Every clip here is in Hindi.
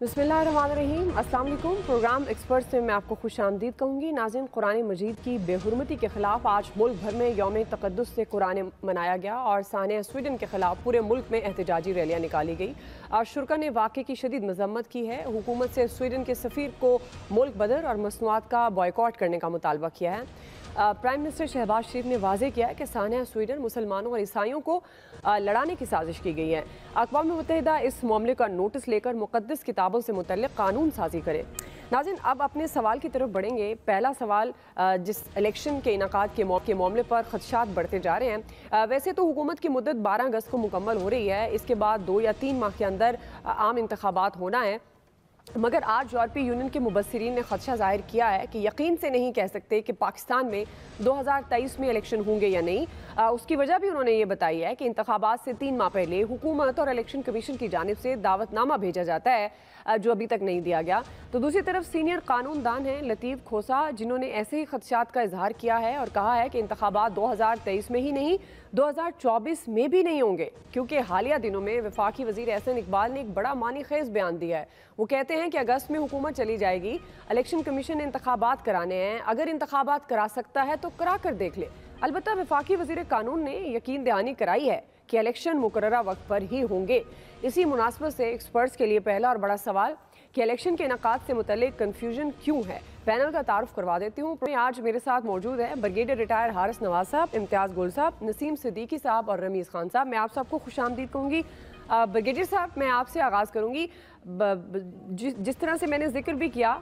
बिस्मिल्लाहिर्रहमानिर्रहीम। अस्सलाम वालेकुम। प्रोग्राम एक्सपर्ट्स में मैं आपको खुशामदीद कहूँगी। नाज़रीन, कुरान मजीद की बेहुरमती के खिलाफ आज मुल्क भर में यौम तक़द्दुस से कुरान मनाया गया और सानिया स्वीडन के खिलाफ पूरे मुल्क में एहतजाजी रैलियाँ निकाली गई और शुरा ने वाक़े की शदीद मजम्मत की है। हुकूमत से स्वीडन के सफ़ीर को मुल्क बदर और मसनूआत का बॉयकॉट करने का मुतालबा किया है। प्राइम मिनिस्टर शहबाज शरीफ ने वाज़े किया है कि सानिया स्वीडन मुसलमानों और ईसाइयों को लड़ाने की साजिश की गई है। अक़वाम मुत्तहिदा इस मामले का नोटिस लेकर मुक़द्दस किताबों से मुतल्लिक़ कानून साजी करे। नाज़रीन, अब अपने सवाल की तरफ बढ़ेंगे। पहला सवाल, जिस इलेक्शन के इनेकाद के मामले पर खदशात बढ़ते जा रहे हैं। वैसे तो हुकूमत की मुद्दत 12 अगस्त को मुकम्मल हो रही है, इसके बाद 2 या 3 माह के अंदर आम इंतखाबात होना है, मगर आज यूरोपीय यूनियन के मुबस्सिरीन ने खदशा जाहिर किया है कि यकीन से नहीं कह सकते कि पाकिस्तान में 2023 में इलेक्शन होंगे या नहीं। उसकी वजह भी उन्होंने ये बताई है कि इंतखाबात से 3 माह पहले हुकूमत और इलेक्शन कमीशन की जानिब से दावतनामा भेजा जाता है, जो अभी तक नहीं दिया गया। तो दूसरी तरफ सीनियर कानूनदान हैं लतीफ़ खोसा, जिन्होंने ऐसे ही खदशात का इजहार किया है और कहा है कि इंतखाबात 2023 में ही नहीं 2024 में भी नहीं होंगे, क्योंकि हालिया दिनों में वफाकी वज़ीर एहसन इकबाल ने एक बड़ा मानी खेज़ बयान दिया है। वो कहते हैं कि अगस्त में हुकूमत चली जाएगी, इलेक्शन कमीशन ने इंतखाबात कराने हैं, अगर इंतखाबात करा सकता है तो करा कर देख ले। अलबत्ता वफाकी वज़ीर कानून ने यकीन दहानी कराई है कि इलेक्शन मुकर्ररा वक्त पर ही होंगे। इसी मुनासबत से एक्सपर्ट्स के लिए पहला और बड़ा सवाल कि इलेक्शन के इनेकाद से मुतल्लिक कन्फ्यूजन क्यों है। पैनल का तारुफ करवा देती हूँ। आज मेरे साथ मौजूद है ब्रिगेडियर रिटायर हारिस नवाज साहब, इम्तियाज़ गुल साहब, नसीम सिद्दीकी साहब और रमीज़ खान साहब। मैं आप सबको खुशामदीद कहूँगी। ब्रिगेडियर साहब, मैं आपसे आगाज़ करूँगी। जिस तरह से मैंने जिक्र भी किया,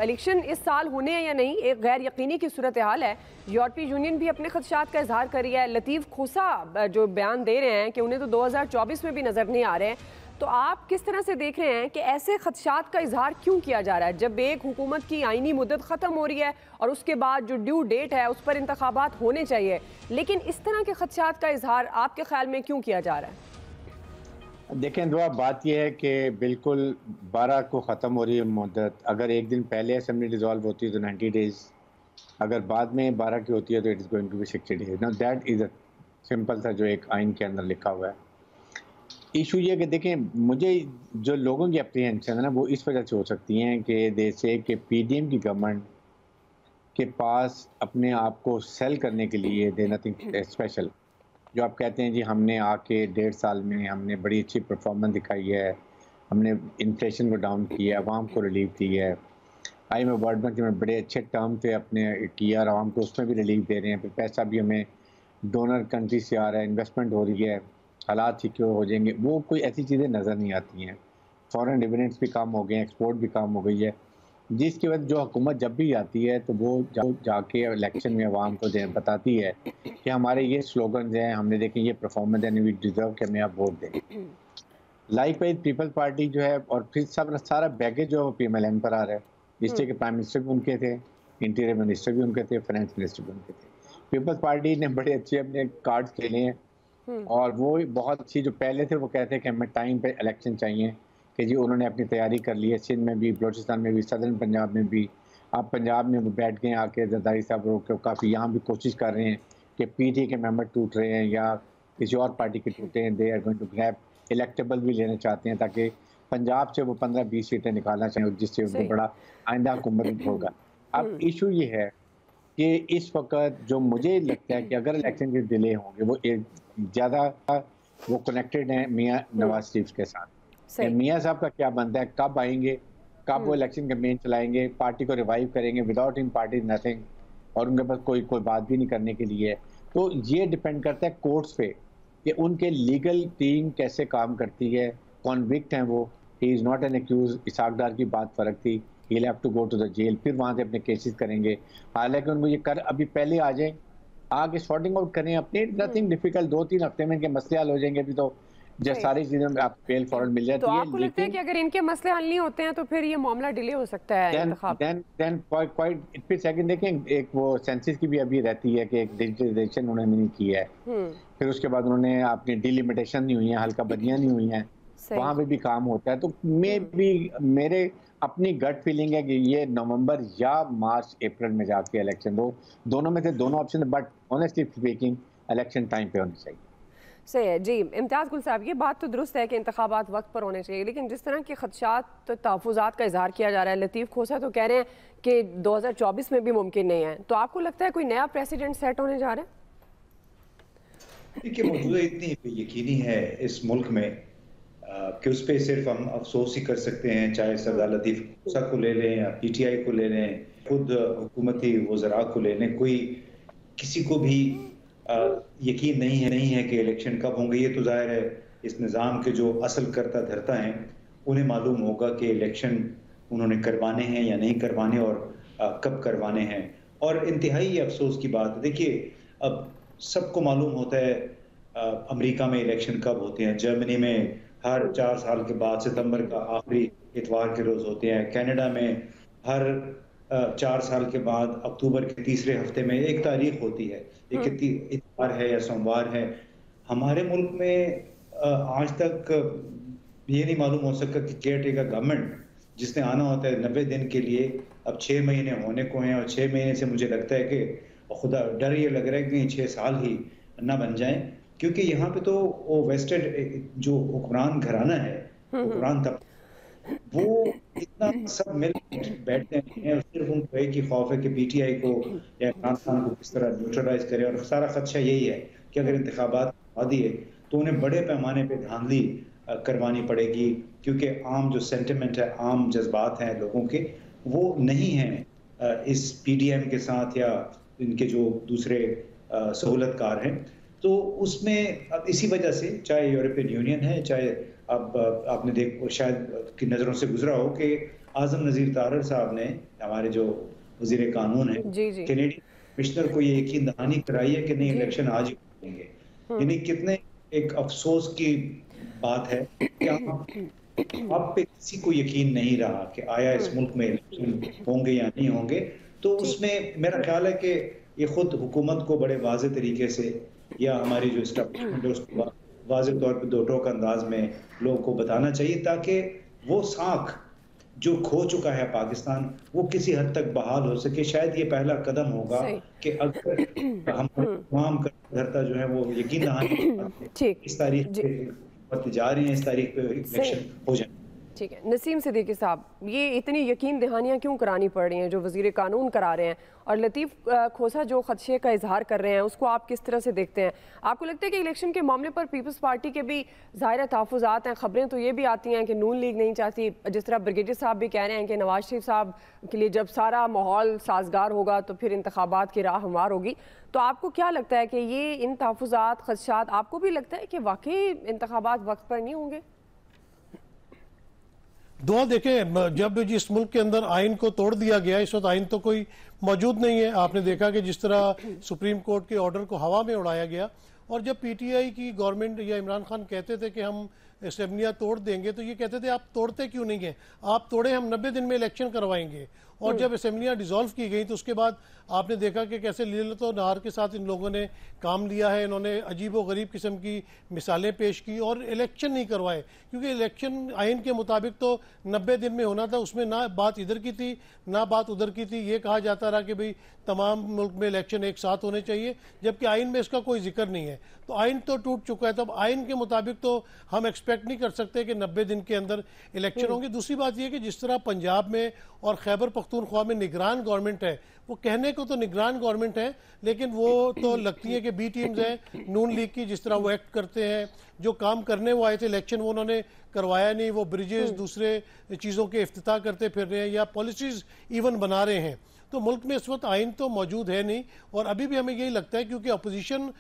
इलेक्शन इस साल होने हैं या नहीं, एक गैर यकीनी की सूरत हाल है। यूरोपीय यूनियन भी अपने खदशात का इजहार कर रही है। लतीफ़ खोसा जो बयान दे रहे हैं कि उन्हें तो 2024 में भी नज़र नहीं आ रहे हैं, तो आप किस तरह से देख रहे हैं कि ऐसे खदशात का इजहार क्यों किया जा रहा है, जब एक हुकूमत की आईनी मुद्दत ख़त्म हो रही है और उसके बाद जो ड्यू डेट है उस पर इंतखाबात होने चाहिए, लेकिन इस तरह के खदशात का इजहार आपके ख्याल में क्यों किया जा रहा है? देखें, दुआ बात यह है कि बिल्कुल 12 को ख़त्म हो रही है मुद्दत। अगर एक दिन पहले असेंबली डिज़ोल्व होती है तो 90 डेज़, अगर बाद में 12 की होती है तो it is going to be 60 days. Now that is a simple सा जो एक आइन के अंदर लिखा हुआ है। इशू ये है कि देखें, मुझे जो लोगों की अप्रीहेंशन है ना, वो इस वजह से हो सकती हैं कि जैसे कि पीडीएम की गवर्नमेंट के पास अपने आप को सेल करने के लिए दे नथिंग स्पेशल। जो आप कहते हैं जी, हमने आके 1.5 साल में हमने बड़ी अच्छी परफॉर्मेंस दिखाई है, हमने इन्फ्लेशन को डाउन किया है, आवाम को रिलीफ दी है, IMF वर्ल्ड बैंक में बड़े अच्छे टर्म पे अपने किया और आवाम को उसमें भी रिलीफ दे रहे हैं, फिर पैसा भी हमें डोनर कंट्री से आ रहा है, इन्वेस्टमेंट हो रही है, हालात सिक्योर हो जाएंगे। वो कोई ऐसी चीज़ें नज़र नहीं आती हैं। फॉरेन डिविडेंड्स भी कम हो गए हैं, एक्सपोर्ट भी कम हो गई है, जिसकी वजह जो हुकूमत जब भी आती है तो वो जाके इलेक्शन में आवाम को बताती है कि हमारे ये स्लोगन्स हैं, हमने देखे ये परफॉर्मेंस है, वी डिजर्व कि हमें आप वोट दें। लाइक वाइज पीपल्स पार्टी जो है, और फिर सब सारा बैगेज जो PMLN पर आ रहा है, जिससे कि प्राइम मिनिस्टर भी उनके थे, इंटीरियर मिनिस्टर भी उनके थे, फाइनेंस मिनिस्टर भी उनके थे। पीपल्स पार्टी ने बड़े अच्छे अपने कार्ड्स खेले हैं और वो बहुत अच्छी जो पहले थे वो कहते हैं कि हमें टाइम पे इलेक्शन चाहिए, कि जी उन्होंने अपनी तैयारी कर ली है, सिंध में भी, बलोचिस्तान में भी, सदर्न पंजाब में भी। अब पंजाब में वो बैठ गए आके, जरदारी साहब रोक काफ़ी यहाँ भी कोशिश कर रहे हैं कि PTI के मेंबर टूट रहे हैं या किसी और पार्टी के टूटे हैं, they are going to grab electable भी लेना चाहते हैं ताकि पंजाब से वो 15-20 सीटें निकालना चाहें, जिससे उनको बड़ा आइंदा हुकूमत होगा। अब इशू ये है कि इस वक्त जो मुझे लगता है कि अगर इलेक्शन के डिले होंगे, वो एक ज़्यादा वो कनेक्टेड हैं मियाँ नवाज शरीफ के साथ। मियाँ साहब का क्या बनता है, कब आएंगे, कब वो इलेक्शन कैंपेन चलाएंगे, पार्टी को रिवाइव करेंगे, विदाउट इन पार्टी नथिंग, और उनके पास कोई बात भी नहीं करने के लिए। तो ये डिपेंड करता है कोर्ट्स पे कि उनके लीगल टीम कैसे काम करती है, कॉन्विक्ट हैं वो, he is not an accuse. Ishaq Dar की बात फ़र्क थी, he have to go to the jail, फिर वहाँ से अपने केसेस करेंगे। हालांकि उनको ये कर अभी पहले आ जाए, आगे सॉर्टिंग आउट करें अपने, नथिंग डिफिकल्ट, 2-3 हफ्ते में इनके मसले हल हो जाएंगे। अभी तो जो सारी चीज़ें में आप बेल फॉरन मिल तो जाती है, आपको लगता है कि अगर इनके मसले हल नहीं होते हैं तो फिर ये मामला डिले हो सकता है इंतखाब? फिर सेकंड देखें, एक वो सेंसिस की भी अभी रहती है कि एक डिजिटलाइजेशन उन्होंने नहीं की है, फिर उसके बाद उन्होंने अपनी डिलिमिटेशन नहीं हुई है, हल्का बदियाँ नहीं हुई हैं, वहाँ पे भी काम होता है। तो मेरे अपनी गट फीलिंग है कि ये नवंबर या मार्च अप्रैल में जाके इलेक्शन, वो दोनों में से दोनों ऑप्शन है, but honestly speaking election time पे होनी चाहिए। सही है जी। इम्तियाज़ गुल साहब, ये बात तो दुरुस्त है कि इंतखाबात वक्त पर होने चाहिए, लेकिन जिस तरह के खदशात तो तहफ़्फ़ुज़ात का इजहार किया जा रहा है, लतीफ़ खोसा तो कह रहे हैं कि 2024 में भी मुमकिन नहीं है, तो आपको लगता है कोई नया प्रेसिडेंट सेट होने जा रहा है? देखिए, मौजूदा इतनी यकीनी है इस मुल्क में कि उस पर सिर्फ हम अफसोस ही कर सकते हैं, चाहे सरदार लतीफ़ खोसा को ले लें या PTI को ले लें, खुद हुकूमती वज़रा को ले लें, कोई किसी को भी यकीन नहीं है कि इलेक्शन कब होंगे। ये तो ज़ाहिर है इस निज़ाम के जो असल करता धरता हैं उन्हें मालूम होगा कि इलेक्शन उन्होंने करवाने हैं या नहीं करवाने और कब करवाने हैं। और इंतहाई अफसोस की बात है, देखिए अब सबको मालूम होता है अमेरिका में इलेक्शन कब होते हैं, जर्मनी में हर 4 साल के बाद सितंबर का आखिरी इतवार के रोज होते हैं, कनाडा में हर 4 साल के बाद अक्टूबर के तीसरे हफ्ते में एक तारीख होती है, एक इतवार है या सोमवार है। हमारे मुल्क में आज तक ये नहीं मालूम हो सका कि केयर टेकर गवर्नमेंट जिसने आना होता है 90 दिन के लिए, अब 6 महीने होने को हैं और 6 महीने से मुझे लगता है कि खुदा डर ये लग रहा है कि 6 साल ही ना बन जाएं, क्योंकि यहाँ पे तो वो वेस्टेड जो हुक्मरान घराना है, हुक्मरान तब वो इतना सब मिल बैठते हैं और सिर्फ उनको एक ही खौफ है कि PTI को या इमरान खान को किस तरह न्यूट्रलाइज करे। और सारा खदशा यही है कि अगर इंतखाबात करवा दिए तो उन्हें बड़े पैमाने पे धांधली करवानी पड़ेगी, क्योंकि आम जो सेंटिमेंट है, आम जज्बात हैं लोगों के, वो नहीं हैं इस PDM के साथ या इनके जो दूसरे सहूलतकार हैं। तो उसमें अब इसी वजह से चाहे यूरोपियन यूनियन है, चाहे अब आपने देखो शायद की नज़रों से गुजरा हो कि आजम नज़ीर तारड़ साहब ने, हमारे जो वजीर कानून है, कैनेडियन कमिश्नर को ये यकीन दहानी कराई है कि नहीं इलेक्शन आज ही होंगे। यानी कितने एक अफसोस की बात है कि आप पे किसी को यकीन नहीं रहा कि आया इस मुल्क में इलेक्शन होंगे या नहीं होंगे। तो उसमें मेरा ख्याल है कि ये खुद हुकूमत को बड़े वाज़े तरीके से या हमारी जो एस्टेब्लिशमेंट है उसको वाज़े तौर पे दो टोक अंदाज में लोगों को बताना चाहिए, ताकि वो साख जो खो चुका है पाकिस्तान वो किसी हद तक बहाल हो सके। शायद ये पहला कदम होगा कि अगर हम तमाम धरता जो है वो यकीन दहानी इस तारीख पे जा रही है, इस तारीख पे इलेक्शन हो जाए। ठीक है नसीम सिद्दीकी साहब, ये इतनी यकीन दहानियाँ क्यों करानी पड़ रही हैं जो वज़ीर कानून करा रहे हैं, और लतीफ़ खोसा जो खदशे का इजहार कर रहे हैं उसको आप किस तरह से देखते हैं? आपको लगता है कि इलेक्शन के मामले पर पीपल्स पार्टी के भी ज़ाहिर तहफ़्फ़ुज़ात हैं? खबरें तो ये भी आती हैं कि नून लीग नहीं चाहती, जिस तरह ब्रिगेडियर साहब भी कह रहे हैं कि नवाज शरीफ साहब के लिए जब सारा माहौल साजगार होगा तो फिर इंतखाबात की राह हमवार होगी। तो आपको क्या लगता है कि ये इन तहफ़्फ़ुज़ात खदशात, आपको भी लगता है कि वाकई इंतखाबात वक्त पर नहीं होंगे? दुआ देखें, जब जिस मुल्क के अंदर आइन को तोड़ दिया गया, इस वक्त आइन तो कोई मौजूद नहीं है। आपने देखा कि जिस तरह सुप्रीम कोर्ट के ऑर्डर को हवा में उड़ाया गया, और जब PTI की गवर्नमेंट या इमरान खान कहते थे कि हम असेंबलियाँ तोड़ देंगे, तो ये कहते थे आप तोड़ते क्यों नहीं हैं, आप तोड़े, हम 90 दिन में इलेक्शन करवाएंगे। और जब असेंबलियाँ डिसॉल्व की गई तो उसके बाद आपने देखा कि कैसे लीलत और नार के साथ इन लोगों ने काम लिया है। इन्होंने अजीब व गरीब किस्म की मिसालें पेश की और इलेक्शन नहीं करवाए, क्योंकि इलेक्शन आइन के मुताबिक तो 90 दिन में होना था। उसमें ना बात इधर की थी ना बात उधर की थी। ये कहा जाता रहा कि भाई तमाम मुल्क में इलेक्शन एक साथ होने चाहिए, जबकि आइन में इसका कोई जिक्र नहीं है। तो आइन तो टूट चुका है, तो अब आइन के मुताबिक तो हम एक्सपेक्ट नहीं कर सकते कि 90 दिन के अंदर इलेक्शन होंगे। दूसरी बात यह कि जिस तरह पंजाब में और खैबर पख्तूनख्वा में निगरान गवर्नमेंट है, वो कहने को तो निगरान गवर्नमेंट है, लेकिन वो तो लगती है कि बी टीम्स हैं नून लीग की, जिस तरह वो एक्ट करते हैं, जो काम करने वो आए थे इलेक्शन वो उन्होंने करवाया नहीं, वो ब्रिजेस दूसरे चीज़ों के इफ्तिताह करते फिर रहे हैं या पॉलिसीज़ इवन बना रहे हैं। तो मुल्क में इस वक्त आइन तो मौजूद है नहीं, और अभी भी हमें यही लगता है क्योंकि अपोजिशन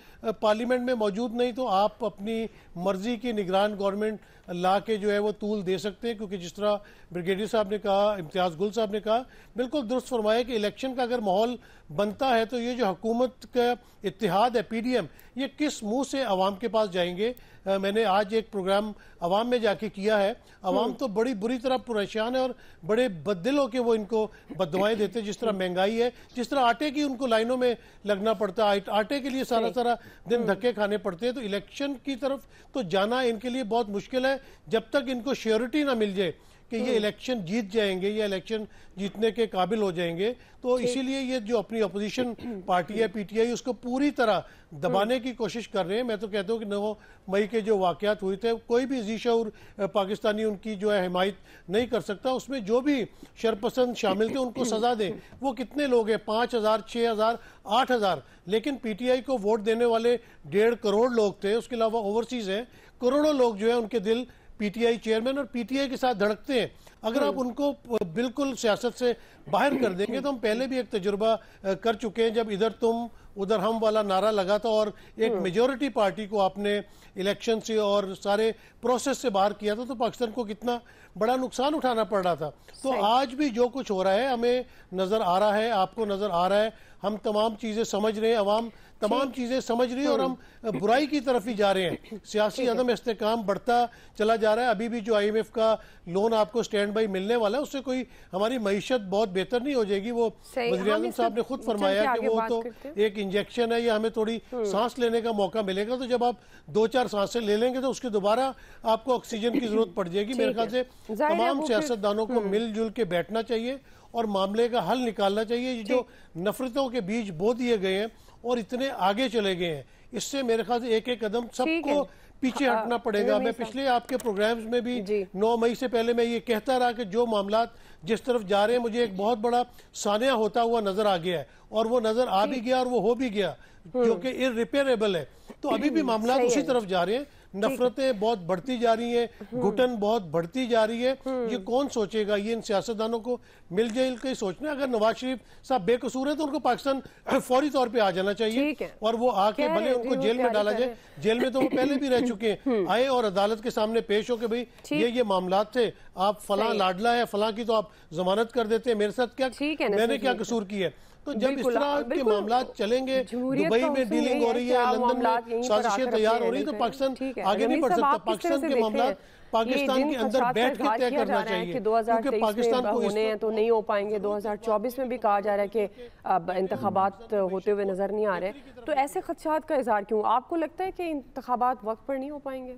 पार्लियामेंट में मौजूद नहीं, तो आप अपनी मर्जी की निगरान गवर्नमेंट ला के जो है वो तूल दे सकते हैं। क्योंकि जिस तरह ब्रिगेडियर साहब ने कहा, इम्तियाज़ गुल साहब ने कहा, बिल्कुल दुरुस्त फरमाया कि इलेक्शन का अगर माहौल बनता है तो ये जो हुकूमत का इत्तेहाद है PDM, ये किस मुंह से अवाम के पास जाएंगे। मैंने आज एक प्रोग्राम अवाम में जाके किया है, अवाम तो बड़ी बुरी तरह परेशान है और बड़े बददिल होकर वो इनको बददुआएं देते हैं। जिस तरह महंगाई है, जिस तरह आटे की उनको लाइनों में लगना पड़ता है, आटे के लिए सारा दिन धक्के खाने पड़ते हैं। तो इलेक्शन की तरफ तो जाना इनके लिए बहुत मुश्किल है जब तक इनको श्योरिटी ना मिल जाए कि ये इलेक्शन जीत जाएंगे या इलेक्शन जीतने के काबिल हो जाएंगे। तो इसीलिए ये जो अपनी अपोजिशन पार्टी है पीटीआई, उसको पूरी तरह दबाने की कोशिश कर रहे हैं। मैं तो कहता हूँ कि 9 मई के जो वाकयात हुए थे, कोई भी ज़ीशऊर पाकिस्तानी उनकी जो है हिमायत नहीं कर सकता। उसमें जो भी शरपसंद शामिल थे उनको सजा दें। वो कितने लोग हैं, 5,000, 6,000, 8,000, लेकिन पीटीआई को वोट देने वाले 1.5 करोड़ लोग थे। उसके अलावा ओवरसीज हैं करोड़ों लोग जो है, उनके दिल पीटीआई चेयरमैन और पीटीआई के साथ धड़कते हैं। अगर आप उनको बिल्कुल सियासत से बाहर कर देंगे, तो हम पहले भी एक तजुर्बा कर चुके हैं, जब इधर तुम उधर हम वाला नारा लगा था और एक मेजॉरिटी पार्टी को आपने इलेक्शन से और सारे प्रोसेस से बाहर किया था, तो पाकिस्तान को कितना बड़ा नुकसान उठाना पड़ रहा था। तो आज भी जो कुछ हो रहा है हमें नजर आ रहा है, आपको नजर आ रहा है, हम तमाम चीजें समझ रहे हैं, अवाम तमाम चीजें समझ रही है और हम बुराई की तरफ ही जा रहे हैं। सियासी अदम इस्तेकाम बढ़ता चला जा रहा है। अभी भी जो IMF का लोन आपको स्टैंड बाई मिलने वाला है, उससे कोई हमारी मईशत बहुत बेहतर नहीं हो जाएगी। वो वज़ीर आज़म साहब ने खुद फरमाया कि वो तो एक इंजेक्शन है, या हमें थोड़ी सांस लेने का मौका मिलेगा। तो जब आप 2-4 सांसें ले लेंगे तो उसके दोबारा आपको ऑक्सीजन की जरूरत पड़ जाएगी। मेरे ख्याल से तमाम सियासतदानों को मिलजुल के बैठना चाहिए और मामले का हल निकालना चाहिए। ये जो नफरतों के बीज बो दिए गए हैं और इतने आगे चले गए हैं, इससे मेरे ख्याल से एक कदम सबको पीछे हटना पड़ेगा। मैं पिछले आपके प्रोग्राम्स में भी 9 मई से पहले मैं ये कहता रहा कि जो मामलात जिस तरफ जा रहे हैं, मुझे एक बहुत बड़ा सानिया होता हुआ नजर आ गया है, और वो नजर आ भी गया और वो हो भी गया, जो कि इररिपेयरेबल है। तो अभी भी मामलात उसी तरफ जा रहे हैं। नफरतें बहुत बढ़ती जा रही हैं, घुटन बहुत बढ़ती जा रही है। ये कौन सोचेगा? ये इन सियासतदानों को मिलजुल के सोचना। अगर नवाज शरीफ साहब बेकसूर है तो उनको पाकिस्तान फौरी तौर पे आ जाना चाहिए, और वो आके भले उनको जेल में डाला जाए। जेल में तो वो पहले भी रह चुके हैं, आए और अदालत के सामने पेश हो के भाई ये मामलात थे, आप फलां लाडला है, फलां की तो आप जमानत कर देते हैं, मेरे साथ क्या, मैंने क्या कसूर किया है? तो जब इस तरह के मामला चलेंगे, दुबई में डीलिंग हो रही है, लंदन में साजिशें तैयार हो रही है, तो पाकिस्तान आगे नहीं बढ़ सकता। पाकिस्तान के मामला पाकिस्तान के अंदर बैठ के तय करना चाहिए, क्योंकि पाकिस्तान को होने हैं तो नहीं हो पाएंगे। 2024 में भी कहा जा रहा है कि अब इंतखाबात होते हुए नजर नहीं आ रहे, तो ऐसे खदशात का इजहार क्यों? आपको लगता है कि इंतखाबात वक्त पर नहीं हो पाएंगे?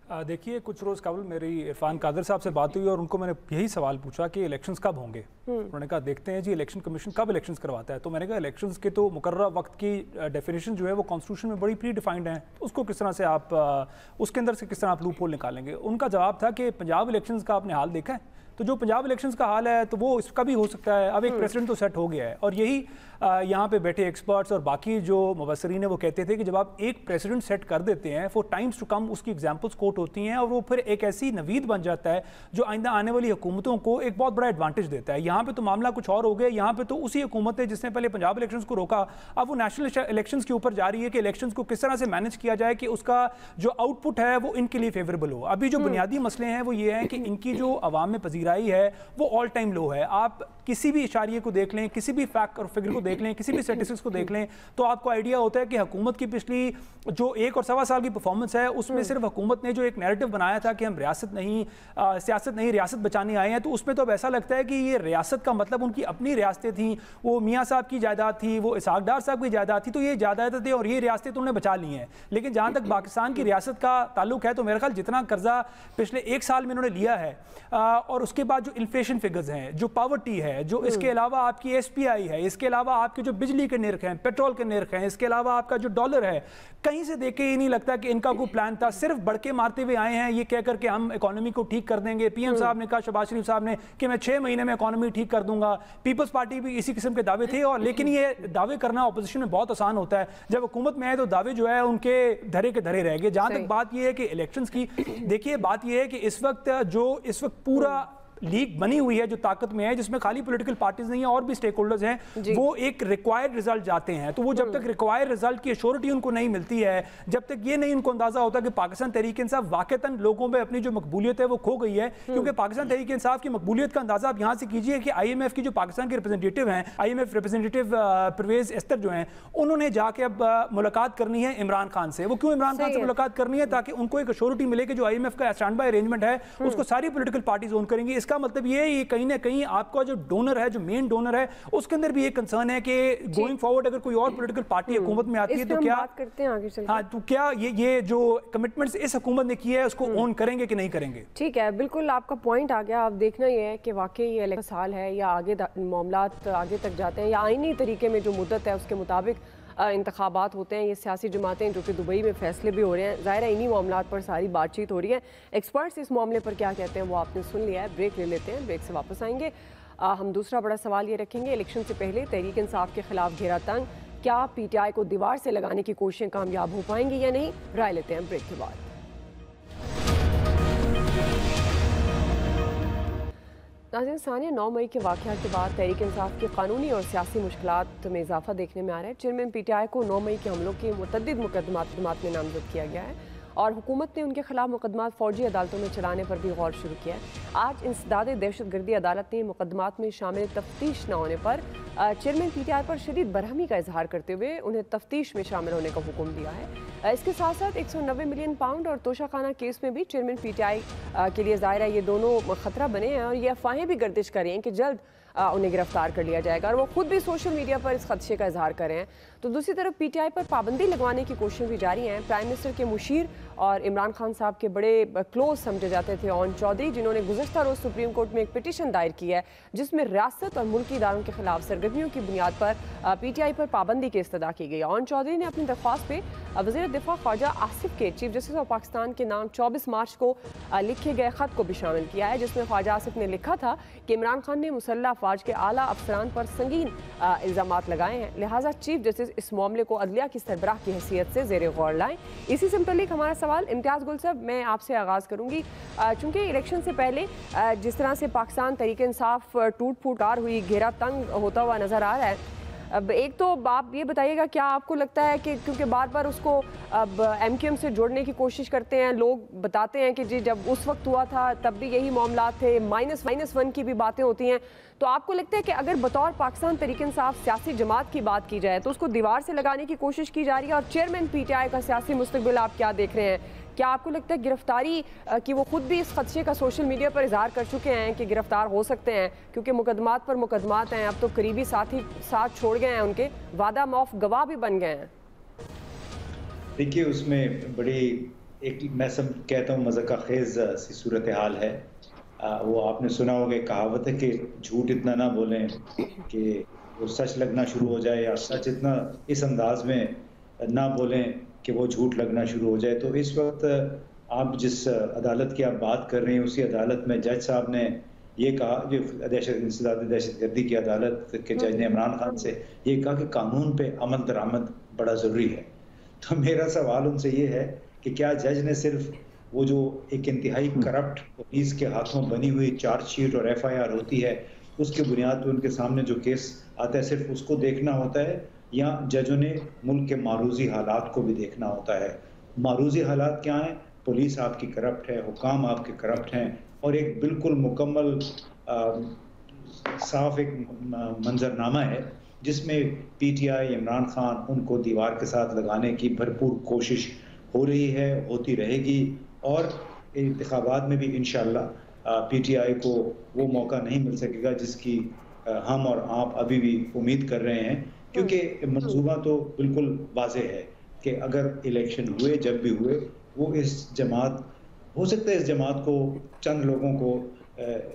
देखिए, कुछ रोज़ कबल मेरी इरफान कादर साहब से बात हुई और उनको मैंने यही सवाल पूछा कि इलेक्शंस कब होंगे। उन्होंने कहा देखते हैं जी, इलेक्शन कमीशन कब इलेक्शंस करवाता है। तो मैंने कहा इलेक्शंस के तो मुकर्रर वक्त की डेफिनेशन जो है वो कॉन्स्टिट्यूशन में बड़ी प्री डिफाइंड है, उसको किस तरह से आप उसके अंदर से किस तरह आप लूप होल निकालेंगे। उनका जवाब था कि पंजाब इलेक्शंस का आपने हाल देखा है, तो जो पंजाब इलेक्शंस का हाल है तो वो इसका भी हो सकता है। अब एक प्रेसिडेंट तो सेट हो गया है, और यही यहाँ पे बैठे एक्सपर्ट्स और बाकी जो मुबसरीन है वो कहते थे कि जब आप एक प्रेसिडेंट सेट कर देते हैं, फॉर टाइम्स टू कम उसकी एग्जाम्पल्स कोट होती हैं, और वो फिर एक ऐसी नवीद बन जाता है जो आइंदा आने वाली हुकूमतों को एक बहुत बड़ा एडवांटेज देता है। यहाँ पे तो मामला कुछ और हो गया। यहाँ पे तो उसी हुकूमत है जिसने पहले पंजाब इलेक्शंस को रोका, अब वो नेशनल इलेक्शंस के ऊपर जा रही है कि इलेक्शंस को किस तरह से मैनेज किया जाए कि उसका जो आउटपुट है वो इनके लिए फेवरेबल हो। अभी जो बुनियादी मसले हैं वो ये है कि इनकी जो अवाम में पजीराई है वो ऑल टाइम लो है। आप किसी भी इशारे को देख लें, किसी भी फैक्ट और फिगर को देख लें, किसी भी स्टैटिस्टिक्स को देख लें, तो आपको आइडिया होता है कि हुकूमत की पिछली जो 1 और सवा साल की परफॉर्मेंस है उसमें सिर्फ हुकूमत ने जो एक नैरेटिव बनाया था कि हम सियासत नहीं रियासत बचाने आए हैं, तो उसमें तो अब ऐसा लगता है कि ये रियासत का मतलब उनकी अपनी रियासतें थी, वो मियाँ साहब की जायदाद थी, वो इसहाक डार साहब की जायदाद थी, तो ये जायदादें और ये रियासतें तो उन्होंने बचा ली हैं। लेकिन जहाँ तक पाकिस्तान की रियासत का ताल्लुक है, तो मेरा ख्याल जितना कर्जा पिछले 1 साल में उन्होंने लिया है, और उसके बाद जो इन्फ्लेशन फिगर्स हैं, जो पावर्टी है, जो इसके अलावा आपकी SPI है, इसके अलावा आपके जो बिजली के निर्ख हैं, पेट्रोल के निर्ख हैं, इसके अलावा आपका जो डॉलर है, कहीं से देख के ये नहीं लगता कि इनका कोई प्लान था। सिर्फ बढ़के मारते हुए आए हैं ये कहकर के हम इकोनॉमी को ठीक कर देंगे। PM साहब ने कहा, शहबाज शरीफ साहब ने, कि मैं 6 महीने में इकोनॉमी ठीक कर दूंगा। पीपल्स पार्टी भी इसी किस्म के दावे थे, और लेकिन ये दावे करना अपोजिशन में बहुत आसान होता है, जब हुकूमत में आए तो दावे जो है उनके धरे के धरे रह गए। जहां तक बात यह है कि इलेक्शंस की, देखिए बात यह है कि इस वक्त पूरा लीग बनी हुई है जो ताकत में है, जिसमें खाली पॉलिटिकल पार्टीज नहीं है और भी स्टेक होल्डर्स हैं, वो एक रिक्वायर्ड रिजल्ट जाते हैं। तो वो जब तक रिक्वायर्ड रिजल्ट की एश्योरिटी उनको नहीं मिलती है, जब तक ये नहीं उनको अंदाजा होता कि पाकिस्तान तहरीक इंसाफ वाकईतन लोगों में अपनी जो मकबूलियत है वो खो गई है, क्योंकि पाकिस्तान तहरीक इंसाफ की मकबूलियत का अंदाजा आप यहाँ से कीजिए कि IMF की जो पाकिस्तान के रिप्रेजेंटेटिव हैं, IMF रिप्रेजेंटेटिव परवेज एस्तर जो हैं, उन्होंने जाके अब मुलाकात करनी है इमरान खान से। वो क्यों इमरान खान से मुलाकात करनी है? ताकि उनको एक एश्योरिटी मिले कि जो IMF का स्टैंड बाय अरेंजमेंट है उसको सारी पॉलिटिकल पार्टीज ओन करेंगी। इसका मतलब ये कहीं ना कहीं आपका जो डोनर है, जो मेन डोनर है, उसके अंदर भी ये कंसर्न है कि गोइंग फॉरवर्ड अगर कोई और पॉलिटिकल पार्टी हुकूमत में आती है तो क्या बात करते हैं आगे चलकर। हाँ, तो क्या ये जो कमिटमेंट्स इस हुकूमत ने की है उसको ऑन करेंगे कि नहीं करेंगे? ठीक है, बिल्कुल आपका पॉइंट आ गया। अब देखना ये है कि वाकई ये इलेक्शन साल है या आगे मामलात आगे तक जाते हैं या आईनी तरीके में जो मुद्दत है उसके मुताबिक इंतखाबात होते हैं। ये सियासी जमातें जो कि दुबई में फैसले भी हो रहे हैं, ज़ाहिर है इन्हीं मामलात पर सारी बातचीत हो रही है। एक्सपर्ट्स इस मामले पर क्या कहते हैं वो आपने सुन लिया है। ब्रेक ले लेते हैं, ब्रेक से वापस आएंगे। हम दूसरा बड़ा सवाल ये रखेंगे, इलेक्शन से पहले तहरीक इंसाफ के खिलाफ घेरा तंग, क्या पीटीआई को दीवार से लगाने की कोशिशें कामयाब हो पाएंगी या नहीं? राय लेते हैं ब्रेक के बाद। नाज़रीन, सानिया 9 मई के वाक़यात के बाद तहरीक इंसाफ की कानूनी और सियासी मुश्किलात में इजाफा देखने में आ रहा है। चेयरमैन पीटीआई को 9 मई के हमलों के मुतअद्दिद मुकदमात में नामजद किया गया है और हुकूमत ने उनके खिलाफ मुकदमात फौजी अदालतों में चलाने पर भी गौर शुरू किया है। आज इंसदाद दहशतगर्दी अदालत ने मुकदमात में शामिल तफ्तीश न होने पर चेयरमैन पीटीआई पर शदीद बरहमी का इजहार करते हुए उन्हें तफ्तीश में शामिल होने का हुक्म दिया है। इसके साथ साथ 190 मिलियन पाउंड और तोशाखाना केस में भी चेयरमैन पीटीआई के लिए ज़ाहिर है ये दोनों खतरा बने हैं और ये अफवाहें भी गर्दिश कर रही हैं कि जल्द उन्हें गिरफ्तार कर लिया जाएगा और वो खुद भी सोशल मीडिया पर इस खदशे का इजहार कर रहे हैं। तो दूसरी तरफ पीटीआई पर पाबंदी लगवाने की कोशिशें भी जारी हैं। प्राइम मिनिस्टर के मुशीर और इमरान खान साहब के बड़े क्लोज समझे जाते थे ओन चौधरी, जिन्होंने गुज़श्ता रोज़ सुप्रीम कोर्ट में एक पिटीशन दायर की है जिसमें रियासत और मुल्की इदारों के खिलाफ सरगर्मियों की बुनियाद पर पीटीआई पर पाबंदी की इस्तदा की गई। ओन चौधरी ने अपनी दरख्वास्त पे वज़ीर दिफा ख्वाजा आसिफ के चीफ जस्टिस ऑफ पाकिस्तान के नाम 24 मार्च को लिखे गए ख़त को भी शामिल किया है, जिसमें ख्वाजा आसिफ ने लिखा था कि इमरान खान ने मुसल्लह अफवाज के आला अफसरान पर संगीन इल्ज़ामात लगाए हैं, लिहाजा चीफ जस्टिस इस मामले को अदलिया की सरबराह की हैसियत से ज़ेरे गौर लाएं। इसी से मुतल्लिक हमारा सवाल इम्तियाज़ गुल साहब, मैं आपसे आगाज़ करूँगी। चूँकि इलेक्शन से पहले जिस तरह से पाकिस्तान तहरीक इंसाफ टूट फूटार हुई, घेरा तंग होता हुआ नज़र आ रहा है, अब एक तो आप ये बताइएगा क्या आपको लगता है कि क्योंकि बार बार उसको अब एमक्यूएम से जोड़ने की कोशिश करते हैं, लोग बताते हैं कि जी जब उस वक्त हुआ था तब भी यही मामला थे, -1 की भी बातें होती हैं, तो आपको लगता है कि अगर बतौर पाकिस्तान तहरीक इंसाफ सियासी जमात की बात की जाए तो उसको दीवार से लगाने की कोशिश की जा रही है? और चेयरमैन पीटीआई का सियासी मुस्तकबिल आप क्या देख रहे हैं? क्या आपको लगता है गिरफ्तारी कि वो खुद भी इस खदशे का सोशल मीडिया पर इजहार कर चुके हैं कि गिरफ्तार हो सकते हैं क्योंकि मुकदमात पर मुकदमात हैं, अब तो करीबी साथी साथ छोड़ गए हैं, उनके वादा माफ गवाह भी बन गए हैं? देखिए, उसमें बड़ी एक मैं सब कहता हूँ मज़ाक़ खेज़ सी सूरत हाल है। वो आपने सुना होगा, कहावत है कि झूठ इतना ना बोलें कि वो सच लगना शुरू हो जाए, या सच इतना इस अंदाज में ना बोलें कि वो झूठ लगना शुरू हो जाए। तो इस वक्त आप जिस अदालत की आप बात कर रहे हैं, उसी अदालत में जज साहब ने ये कहा, जो दहशतगर्दी की अदालत के जज ने इमरान खान से ये कहा कि कानून पे अमल दरामद बड़ा ज़रूरी है। तो मेरा सवाल उनसे ये है कि क्या जज ने सिर्फ वो जो एक इंतहाई करप्ट पुलिस के हाथों बनी हुई चार्जशीट और FIR होती है, उसके बुनियाद पर उनके सामने जो केस आता है सिर्फ उसको देखना होता है, या जजों ने मुल्क के मारूजी हालात को भी देखना होता है? मारूजी हालात क्या हैं? पुलिस आपकी करप्ट है, हुकाम आपके करप्ट हैं, और एक बिल्कुल मुकम्मल साफ एक मंजरनामा है जिसमें PTI, इमरान खान, उनको दीवार के साथ लगाने की भरपूर कोशिश हो रही है, होती रहेगी, और इंतखाबात में भी इंशाअल्लाह PTI को वो मौका नहीं मिल सकेगा जिसकी हम और आप अभी भी उम्मीद कर रहे हैं, क्योंकि मंसूबा तो बिल्कुल वाज़ेह है कि अगर इलेक्शन हुए, जब भी हुए, वो इस जमात, हो सकता है इस जमात को चंद लोगों को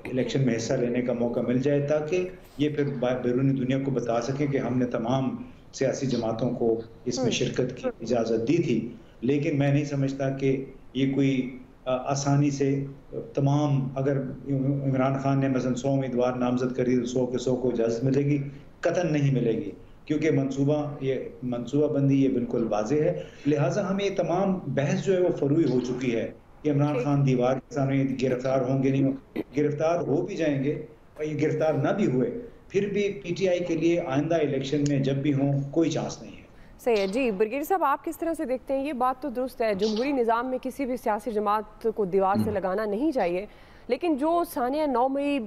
इलेक्शन में हिस्सा लेने का मौका मिल जाए ताकि ये फिर बैरूनी दुनिया को बता सके कि हमने तमाम सियासी जमातों को इसमें शिरकत की इजाज़त दी थी। लेकिन मैं नहीं समझता कि ये कोई आसानी से तमाम, अगर इमरान खान ने मसलन 100 उम्मीदवार नामजद करी तो 100 के 100 को इजाज़त मिलेगी, कतन नहीं मिलेगी, क्योंकि मनसूबाबंदी ये बिल्कुल वाज़ेह है। लिहाजा हमें ये तमाम बहस जो है वो फरूई हो चुकी है कि इमरान खान दीवार के सामने गिरफ्तार होंगे, नहीं गिरफ्तार हो भी जाएंगे, और ये गिरफ्तार ना भी हुए फिर भी PTI के लिए आइंदा इलेक्शन में जब भी हों कोई चांस नहीं है। सही है जी। ब्रिगेडियर साहब, आप किस तरह से देखते हैं? ये बात तो दुरुस्त है, जमहूरी निज़ाम में किसी भी सियासी जमात को दीवार से लगाना नहीं चाहिए, लेकिन जो सानिया 9 मई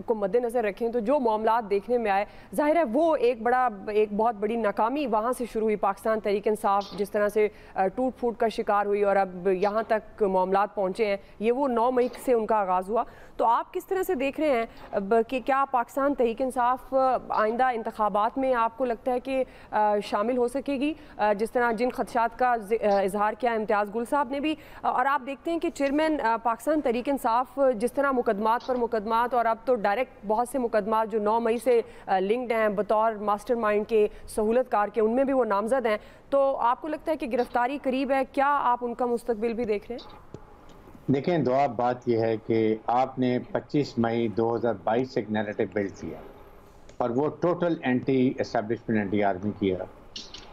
को मद्देनज़र रखें तो जो मामलात देखने में आए, जाहिर है वो एक बहुत बड़ी नाकामी वहाँ से शुरू हुई। पाकिस्तान तहरीक इंसाफ जिस तरह से टूट फूट का शिकार हुई और अब यहाँ तक मामलात पहुँचे हैं, ये वो 9 मई से उनका आगाज़ हुआ। तो आप किस तरह से देख रहे हैं कि क्या पाकिस्तान तहरीक इंसाफ आइंदा इंतखाबात में आपको लगता है कि शामिल हो सकेगी, जिस तरह जिन खदशात का इजहार किया इम्तियाज़ गुल साहब ने भी, और आप देखते हैं कि चेयरमैन पाकिस्तान तहरीक इंसाफ जिस तरह मुकदमात पर मुकदमात, और अब तो डायरेक्ट बहुत से मुकदमात जो 9 मई से लिंक्ड हैं बतौर मास्टरमाइंड के, सहूलतकार के, उनमें भी वो नामजद हैं, तो आपको लगता है कि गिरफ्तारी करीब है? क्या आप उनका मुस्तकबिल भी देख रहे हैं? देखें, दुआ बात यह है कि आपने 25 मई 2022 से एक नैरेटिव बिल्ड किया और वो total anti establishment, anti army किया,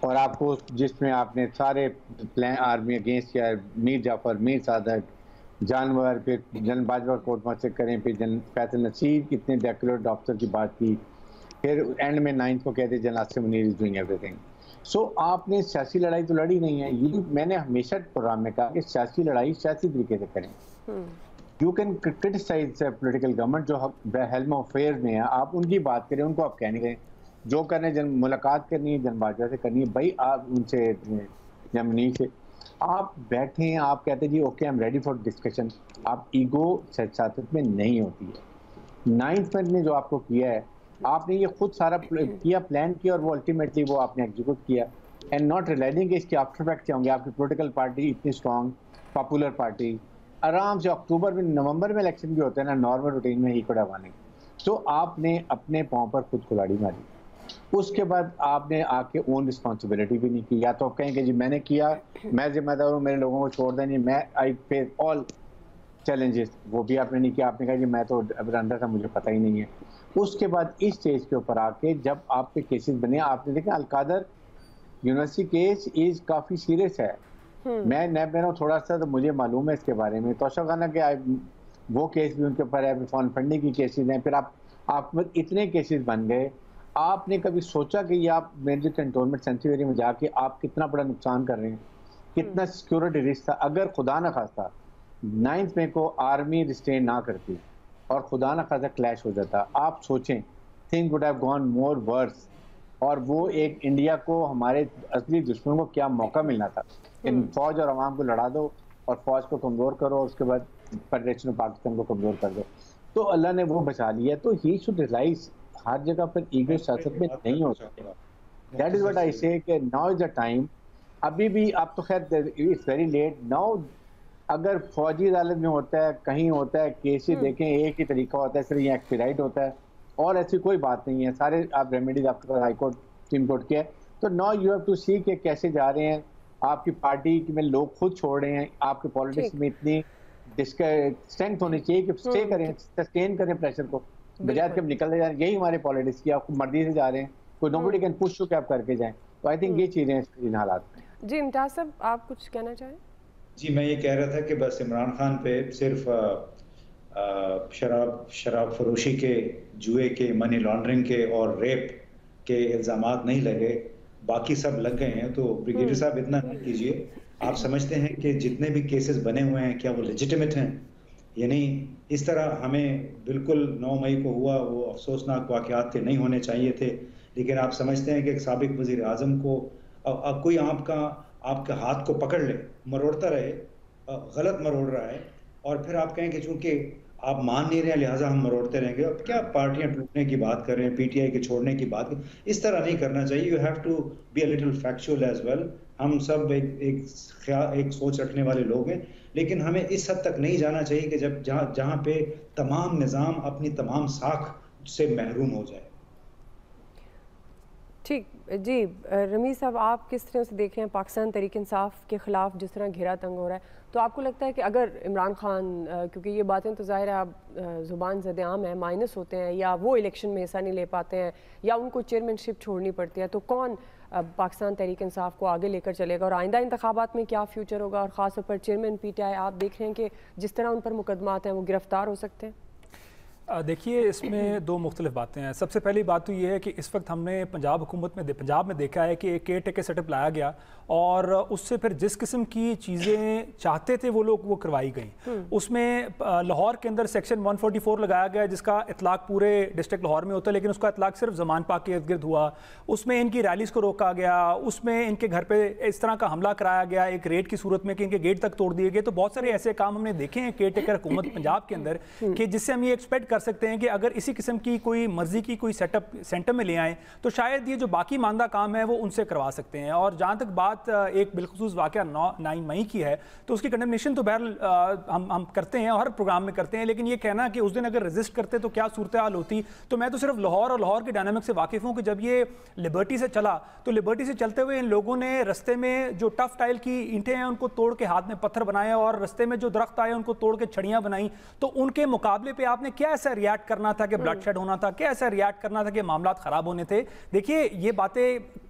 और आपको जिसमें आपने सारे प्लान आर्मी अगेंस्ट किया, मीर जाफर, मीर सादक, जानवर, फिर जन बाजवा कोर्ट मार्शल करें, फिर जन फैसल नसीब, कितने डेकोरेट ऑफिसर की बात की, फिर एंड में 9 को कहते जन Asim Munir is doing everything. So आपने सियासी लड़ाई तो लड़ी नहीं है। ये मैंने हमेशा प्रोग्राम में कहा कि सियासी लड़ाई सियासी तरीके से करें। You can criticize political government जो हेल्म ऑफ अफेयर में है, आप उनकी बात करें, उनको आप कहने करें जो करने, जन मुलाकात करनी है, जन बाजवा से करनी है, भाई आप उनसे, जमनी से आप बैठे हैं, आप कहते हैं जी okay I am ready for discussion. आप ईगो सियासत में नहीं होती है। 9th में जो आपको किया है, आपने ये खुद सारा किया, प्लान किया, और वो अल्टीमेटली वो आपने एग्जीक्यूट किया, एंड नॉट रियलाइजिंग कि इसके आफ्टर इफेक्ट क्या होंगे। आपकी पॉलिटिकल पार्टी इतनी स्ट्रॉन्ग, पॉपुलर पार्टी, आराम से अक्टूबर में, नवंबर में इलेक्शन भी होते हैं ना, नॉर्मल रूटीन में ही कोड़ा वाने, तो आपने अपने पाँव पर खुद कुल्हाड़ी मारी। उसके बाद आपने आके ओन रिस्पॉन्सिबिलिटी भी नहीं की। या तो आप कहेंगे जी मैंने किया, मैं जिम्मेदार हूँ, मेरे लोगों को छोड़ दें, मैं आई फेस ऑल चैलेंजेस, वो भी आपने नहीं किया। आपने कहा जी मैं तो अंदर था, मुझे पता ही नहीं है। उसके बाद इस स्टेज के ऊपर आके जब आपके केसेस बने, आपने देखा अलकादर यूनिवर्सिटी केस इज काफ़ी सीरियस है। मैं नैब थोड़ा सा तो मुझे मालूम है इसके बारे में। तोशा खाना के वो केस भी उनके ऊपर है, फॉरेन फंडिंग की केसेस हैं, फिर आप इतने केसेस बन गए। आपने कभी सोचा कि ये आप मेरे कैंटोनमेंट सेंचुरी में जाके आप कितना बड़ा नुकसान कर रहे हैं, कितना सिक्योरिटी रिस्क था। अगर खुदा न खास्ता 9 मई को आर्मी रिस्ट्रेन ना करती और खुदा न खास्ता क्लैश हो जाता, आप सोचें, thing would have gone more verse. और वो एक इंडिया को, हमारे असली दुश्मन को क्या मौका मिलना था कि फौज और अवाम को लड़ा दो और फौज को कमज़ोर करो, उसके बाद फेडरेशन ऑफ पाकिस्तान को कमज़ोर कर दो। तो अल्लाह ने वो बचा लिया। तो ही शुड रियलाइज हर जगह पर ईगो सियासत में नहीं हो सकता। दैट इज व्हाट आई से कि नाउ इज द टाइम। अभी भी आप तो खैर इट्स वेरी लेट नाउ। अगर फौजी अदालत में होता है, कहीं होता है, केसेस देखें एक ही तरीका होता है, सिर्फ ये एक्सपीराइट होता है और ऐसी कोई बात नहीं है। सारे आप रेमेडीज आपके पास हाई कोर्ट, सुप्रीम कोर्ट के, तो नाउ यू हैव टू सी कि कैसे जा रहे हैं। आपकी पार्टी में लोग खुद छोड़ रहे हैं, आपके पॉलिटिक्स में इतनी स्ट्रेंथ होनी चाहिए कि स्टे करें, सस्टेन करें प्रेशर को, बजाय कि हम निकलते जा रहे हैं। यही हमारे पॉलिटिक्स की, आप मर्जी से जा रहे हैं, कोई नोबडी कैन पुश यू कि आप करके जाएं। तो आई थिंक ये चीजें इन हालात में। जी इम्तियाज साहब, आप कुछ कहना चाहें? जी मैं ये कह रहा था कि बस इमरान खान पे सिर्फ शराब फरोशी के, जुए के, मनी लॉन्ड्रिंग के और रेप के इल्ज़ामात नहीं लगे, बाकी सब लग गए हैं। तो ब्रिगेडियर साहब इतना नहीं कीजिए। आप समझते हैं कि जितने भी केसेस बने हुए हैं क्या वो लेजिटिमेट हैं? यानी इस तरह हमें बिल्कुल 9 मई को हुआ वो अफसोसनाक वाक़यात थे, नहीं होने चाहिए थे। लेकिन आप समझते हैं कि एक साबिक वज़ीर आज़म को अब कोई आपके हाथ को पकड़ ले, मरोड़ता रहे, गलत मरोड़ रहा है, और फिर आप कहें कि चूंकि आप मान नहीं रहे लिहाजा हम मरोड़ते रहेंगे। अब क्या पार्टियां टूटने की बात कर रहे हैं, पीटीआई के छोड़ने की बात, इस तरह नहीं करना चाहिए। You have to be a little factual as well. हम सब एक सोच रखने वाले लोग हैं, लेकिन हमें इस हद तक नहीं जाना चाहिए कि जब जहां पे तमाम निज़ाम अपनी तमाम साख से महरूम हो जाए। ठीक जी, रमीज साहब आप किस तरह से देख रहे हैं पाकिस्तान तहरीक इंसाफ के खिलाफ जिस तरह घेरा तंग हो रहा है? तो आपको लगता है कि अगर इमरान खान, क्योंकि ये बातें तो ज़ाहिर है आप ज़ुबान ज़द-ए-आम है, माइनस होते हैं या वो इलेक्शन में हिस्सा नहीं ले पाते हैं या उनको चेयरमैनशिप छोड़नी पड़ती है, तो कौन पाकिस्तान तहरीक इंसाफ को आगे लेकर चलेगा और आइंदा इंतखाबात में क्या फ्यूचर होगा? और ख़ास तौर पर चेयरमैन पीटीआई आप देख रहे हैं कि जिस तरह उन पर मुकदमात हैं वो गिरफ्तार हो सकते हैं? देखिए, इसमें दो मुख्तलिफ बातें हैं। सबसे पहली बात तो ये है कि इस वक्त हमने पंजाब में देखा है कि एक केयर टेकर सेटअप लाया गया और उससे फिर जिस किस्म की चीज़ें चाहते थे वो लोग वो करवाई गई। उसमें लाहौर के अंदर सेक्शन 144 लगाया गया जिसका इतलाक पूरे डिस्ट्रिक्ट लाहौर में होता है, लेकिन उसका इतलाक सिर्फ जमान पाक के इर्द गिर्द हुआ। उसमें इनकी रैलीज को रोका गया, उसमें इनके घर पे इस तरह का हमला कराया गया एक रेड की सूरत में कि इनके गेट तक तोड़ दिए गए। तो बहुत सारे ऐसे काम हमने देखे हैं केयर टेकर हुकूमत पंजाब के अंदर कि जिससे हम ये एक्सपेक्ट कर सकते हैं कि अगर इसी किस्म की कोई मर्जी की कोई सेटअप सेंटर में ले आए तो शायद ये जो बाकी मानदा काम है वो उनसे करवा सकते हैं। और जहाँ तक बात एक बिलखुसूस वाक़या 9 मई की है तो उसकी कंडेमनेशन तो बहरहाल हम करते हैं, हर प्रोग्राम में करते हैं, लेकिन ये कहना कि उस दिन अगर रेजिस्ट करते तो क्या सूरत हाल होती। तो मैं तो सिर्फ लाहौर और लाहौर के डायनामिक से वाकिफ़ हूँ कि जब ये लिबर्टी से चला तो लिबर्टी से चलते हुए इन लोगों ने रस्ते में जो टफ टाइल की ईंटें हैं उनको तोड़ के हाथ में पत्थर बनाया और रस्ते में जो दरख्त आए उनको तोड़ के छड़ियाँ बनाई। तो उनके मुकाबले पे आपने क्या ऐसा रिएक्ट करना था कि ब्लड शेड होना था, क्या ऐसा रिएक्ट करना था कि मामला खराब होने थे। देखिए ये बातें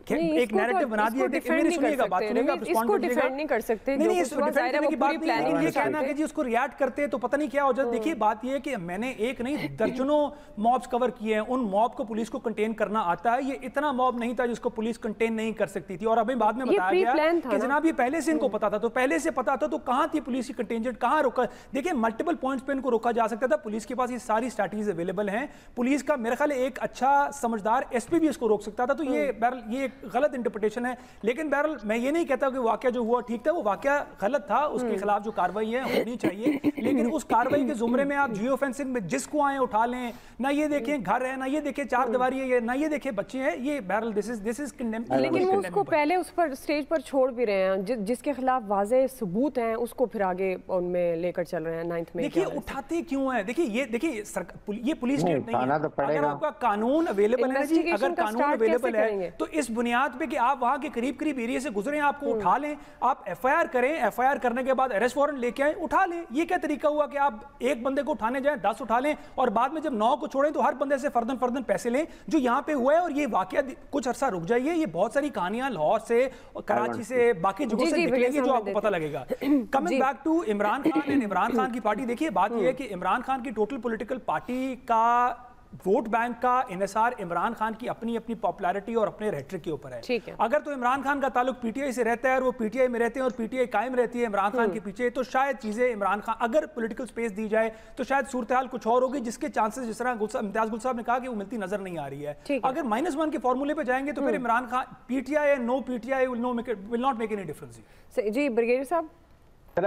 एक नैरेटिव बना दिया। मेरी सुनिएगा, बात सुनिएगा, इसको डिफेंड नहीं कर सकते। नहीं, इसको डिफेंड करने की बात नहीं है, ये कहना कि जी उसको रिएक्ट करते तो पता नहीं क्या हो जाता। देखिए बात ये है कि मैंने एक नहीं दर्जनों मॉब्स कवर किए हैं, उन मॉब को पुलिस को कंटेन करना आता है। ये इतना मॉब नहीं था जिसको पुलिस कंटेन नहीं कर सकती थी। और अभी बाद में बताया गया कि जनाब ये पहले से इनको पता था, तो पहले से पता था तो कहां थी पुलिस की कंटेंजेंट, कहां रोका। देखिए मल्टीपल पॉइंट्स पे इनको रोका जा सकता था, पुलिस के पास ये सारी स्ट्रैटेजीज अवेलेबल हैं। पुलिस का मेरे ख्याल एक अच्छा समझदार एसपी भी इसको रोक सकता था। तो ये बहरहाल ये एक गलत इंटरप्रिटेशन है। लेकिन बहरहाल मैं ये नहीं कहता कि वाकया जो हुआ ठीक था, वो वाकया गलत था, उसके खिलाफ जो कार्रवाई है होनी चाहिए। लेकिन उस कार्रवाई के जुमरे में आप जियो फेंसिंग में जिसको आए उठा लें, ना ये देखें घर है, ना ये देखें चार दीवारी है, ना ये देखें बच्चे हैं, ये बहरहाल दिस इज कंडेम्ड। लेकिन वो उसको पहले उस पर स्टेज पर छोड़ भी रहे हैं, जिसके खिलाफ वाज़ेह सबूत हैं उसको फिर आगे उनमें लेकर चल रहे हैं 9 मई। देखिए उठाते क्यों है, देखिए ये पुलिस स्टेट नहीं है। अगर आपका कानून अवेलेबल है जी, अगर कानून अवेलेबल है तो इस बुनियाद पे कि आप वहां के करीब करीब एरिया से गुजरे, आपको उठा लें, आप एफआईआर करें, एफआईआर करने के बाद अरेस्ट वारंट लेके आए, उठा लें। ये क्या तरीका हुआ कि आप एक बंदे को उठाने जाएं 10 उठा लें और बाद में जब 9 को छोड़ें तो हर बंदे से फर्दन पैसे लें, जो यहाँ पे हुआ है। और ये वाकया कुछ अरसा रुक जाइए, ये बहुत सारी कहानियां लाहौर से, कराची से, बाकी जगहों से निकलेंगी जो आपको पता लगेगा। Coming back to Imran Khan and Imran Khan की पार्टी, देखिए बात यह है कि इमरान खान की टोटल पॉलिटिकल पार्टी का वोट बैंक का इन्हिसार इमरान खान की अपनी पॉपुलैरिटी और अपने रेटरिक के ऊपर है। अगर तो इमरान खान का ताल्लुक पीटीआई से रहता है और वो पीटीआई में रहते हैं और पीटीआई कायम रहती है इमरान खान के पीछे, तो शायद चीजें इमरान खान अगर पॉलिटिकल स्पेस दी जाए तो शायद सूरत हाल कुछ और होगी, जिसके चांसेस जिस तरह इम्तियाज गुल साहब ने कहा कि वो मिलती नजर नहीं आ रही है। अगर -1 के फॉर्मूले पे जाएंगे तो फिर Imran Khan PTI no PTI will not make any difference. जी ब्रिगेडियर साहब,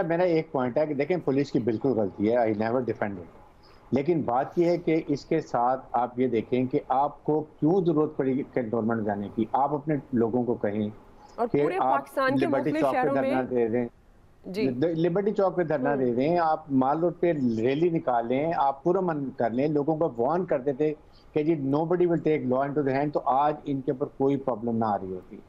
मेरा एक पॉइंट है कि देखें पुलिस की बिल्कुल गलती है, आई नेवर डिफेंड इट, लेकिन बात यह है कि इसके साथ आप ये देखें कि आपको क्यों जरूरत पड़ी कैंटोनमेंट जाने की। आप अपने लोगों को कहें और पूरे पाकिस्तान के मुख्तलिफ शहरों में दे दें, लिबर्टी चौक पे धरना दे दें, आप माल रोड पे रैली निकालें, आप पुरअमन कर लें, लोगों को वार्न करते थे कि जी nobody will take law into the hand, तो आज इनके ऊपर कोई प्रॉब्लम ना आ रही होती।